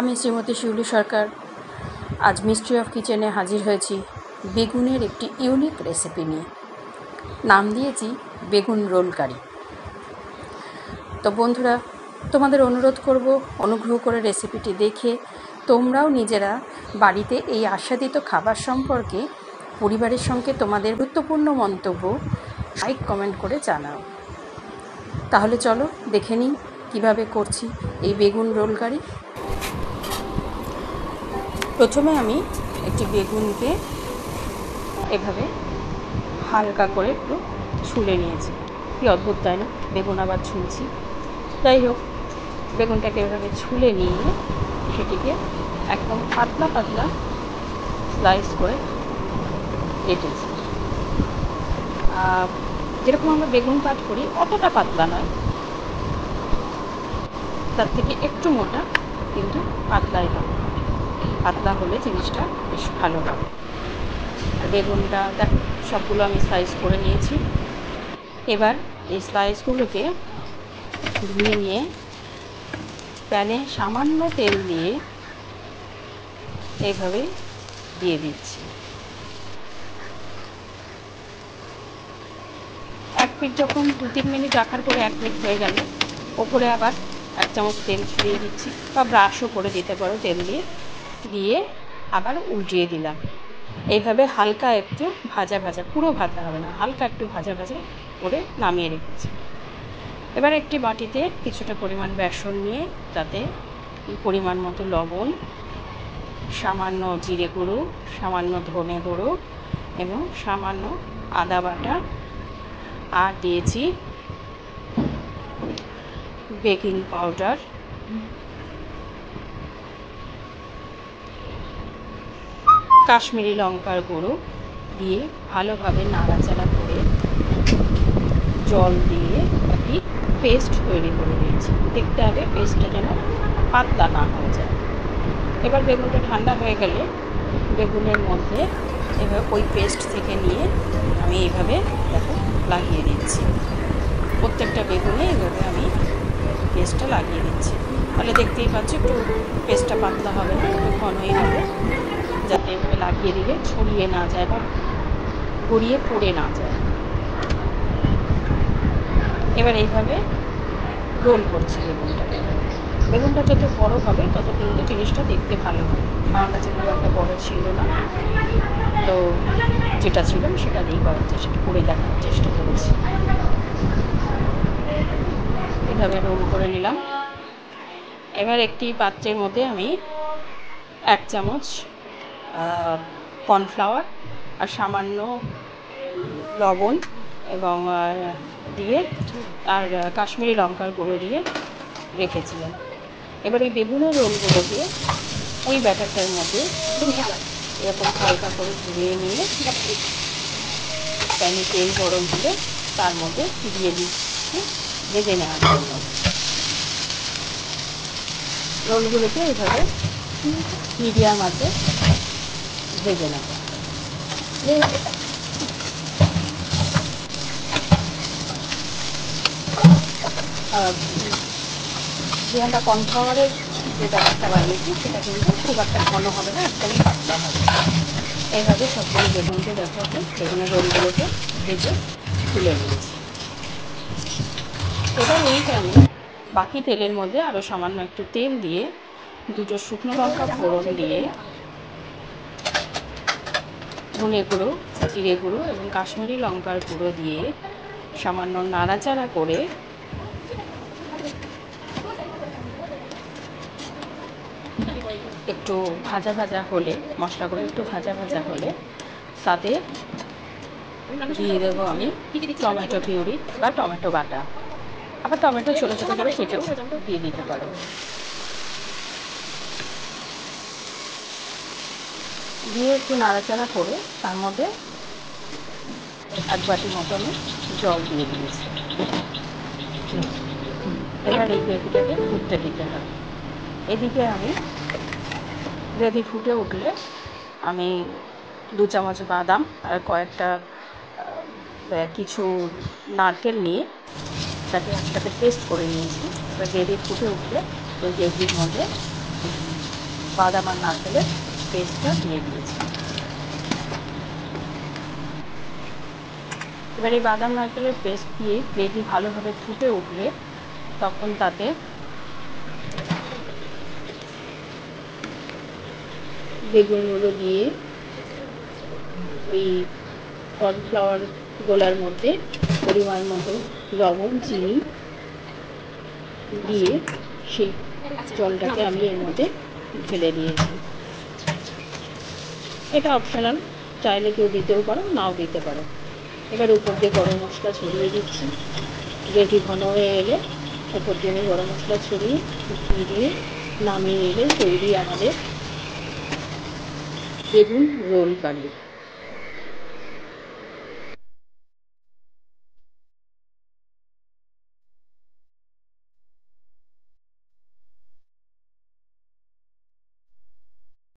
আমি শ্রীমতী শিউলি সরকার আজ mystery of কিচেনে হাজির হয়েছি বেগুনের একটি ইউনিক রেসিপি নিয়ে। নাম দিয়েছি বেগুন রোল কারি। তো বন্ধুরা, তোমাদের অনুরোধ করব অনুগ্রহ করে রেসিপিটি দেখে তোমরাও নিজেরা বাড়িতে এই আস্বাদিত খাবার সম্পর্কে পরিবারের সঙ্গে তোমাদের গুরুত্বপূর্ণ মন্তব্য লাইক কমেন্ট করে জানাও। তাহলে চলো দেখে নিই কীভাবে করছি এই বেগুন রোল কারি। প্রথমে আমি একটি বেগুনকে এভাবে হালকা করে একটু ছুলে নিয়েছি। কি অদ্ভুত, তাই না? বেগুন আবার ছুলছি। যাই হোক, বেগুনটাকে এভাবে ছুলে নিয়ে সেটিকে একদম পাতলা পাতলা স্লাইস করে কেটেছি। যেরকম আমরা বেগুন কাট করি অতটা পাতলা নয়, তার থেকে একটু মোটা, কিন্তু পাতলাই হবে। পাতলা হলে জিনিসটা বেশ ভালো হবে। বেগুনটা দেখো সবগুলো আমি স্লাইস করে নিয়েছি। এবার এই স্লাইসগুলোকে ধুয়ে নিয়ে প্যানে সামান্য তেল দিয়ে এইভাবে দিয়ে দিচ্ছি। এক পিঠ যখন 2-3 মিনিট রাখার পরে 1 মিনিট হয়ে গেল, ওপরে আবার 1 চামচ তেল ছড়িয়ে দিচ্ছি, বা ব্রাশও করে দিতে পারো তেল দিয়ে। দিয়ে আবার উল্টিয়ে দিলাম। এইভাবে হালকা একটু ভাজা ভাজা, পুরো ভাজা হবে না, হালকা একটু ভাজা ভাজা করে নামিয়ে রেখেছি। এবার একটি বাটিতে কিছুটা পরিমাণ বেসন নিয়ে তাতে পরিমাণ মতো লবণ, সামান্য জিরে গুঁড়ো, সামান্য ধনে গুঁড়ো এবং সামান্য আদা বাটা, আর দিয়েছি বেকিং পাউডার, কাশ্মীরি লঙ্কার গুঁড়ো দিয়ে ভালোভাবে নাড়াচাড়া করে জল দিয়ে একটি পেস্ট তৈরি করে দিয়েছি। দেখতে হবে পেস্টটা যেন পাতলা না হয়ে যায়। এবার বেগুনটা ঠান্ডা হয়ে গেলে বেগুনের মধ্যে এভাবে ওই পেস্ট থেকে নিয়ে আমি এইভাবে দেখো লাগিয়ে দিচ্ছি। প্রত্যেকটা বেগুনে এইভাবে আমি পেস্টটা লাগিয়ে দিচ্ছি। তাহলে দেখতেই পাচ্ছি একটু পেস্টটা পাতলা হবে না, একটু ঘনই হবে, যাতে এভাবে লাগিয়ে দিলে ছড়িয়ে না যায় বা গড়িয়ে পড়ে না যায়। এবার এইভাবে রোল করছি বেগুনটাকে। বেগুনটা যত বড় হবে তত কিন্তু জিনিসটা দেখতে ভালো হবে। আমার কাছে খুব একটা বড় ছিল না, তো যেটা ছিল সেটা দিয়েই করার চেষ্টা করে দেখার চেষ্টা করেছি। এভাবে রোল করে নিলাম। এবার একটি পাত্রের মধ্যে আমি 1 চামচ কর্নফ্লাওয়ার আর সামান্য লবণ এবং দিয়ে আর কাশ্মীরি লঙ্কার গুঁড়ো দিয়ে রেখেছিলাম। এবার এই বেগুনের রোলগুলোকে ওই ব্যাটারটার মধ্যে এরকম হালকা করে ধুয়ে নিয়ে প্যানে তেল গরম হলে তার মধ্যে দিয়ে দিচ্ছি ভেজে নেওয়ার জন্য। রোলগুলোকে এইভাবে মিডিয়াম আঁচে ভেজে নেব। যে আমরা কর্নফ্লাওয়ারের যে ব্যাপারটা বানিয়েছি সেটা কিন্তু খুব একটা ঘন হবে না, একদমই পাতলা হবে। এইভাবে সবগুলো বেগুনকে দেখাতে বেগুনের রোলগুলোকে ভেজে তুলে নিয়েছি। এবার এই প্যানে বাকি তেলের মধ্যে আরও সামান্য একটু তেল দিয়ে 2টো শুকনো লঙ্কা ফোড়ন দিয়ে ধনে গুঁড়ো, জিরে গুঁড়ো এবং কাশ্মীরি লঙ্কার গুঁড়ো দিয়ে সামান্য নাড়াচাড়া করে একটু ভাজা ভাজা হলে, মশলাগুলো একটু ভাজা ভাজা হলে সাথে দিয়ে দেবো আমি টমেটো পিউরি বা টমেটো বাটা। আবার টমেটো ছোটো ছোটো করে কেটেও দিয়ে দিতে পারো। দিয়ে একটু নাড়াচাড়া করে তার মধ্যে 1 বাটি মতন জল দিয়ে দিয়েছি। এবার এই গ্রেভিটাকে ফুটতে দিতে হবে। এদিকে আমি গ্রেভি ফুটে উঠলে আমি 2 চামচ বাদাম আর কয়েকটা কিছু নারকেল নিয়ে তাকে একসাথে পেস্ট করে নিয়েছি। এবার গ্রেভি ফুটে উঠলে ওই গ্রেভির মধ্যে বাদাম আর নারকেলের পেস্টটা দিয়ে দিয়েছি। এবার এই বাদাম নারকেলের পেস্ট দিয়ে গ্রেভি ভালোভাবে ফুটে উঠলে তখন তাতে বেগুনগুলো দিয়ে ওই কর্নফ্লাওয়ার গোলার মধ্যে পরিমাণ মতো লবণ, চিনি দিয়ে সেই জলটাকে আমি এর মধ্যে ঢেলে দিয়েছি। এটা অপশনাল, চাইলে কেউ দিতেও পারো, নাও দিতে পারো। এবার উপর দিয়ে গরম মশলা ছড়িয়ে দিচ্ছি। গ্রেভি ঘন হয়ে এলে উপর দিয়ে আমি গরম মশলা ছড়িয়ে দিয়ে নামিয়ে নিলে তৈরি আমাদের বেগুন রোল কারি।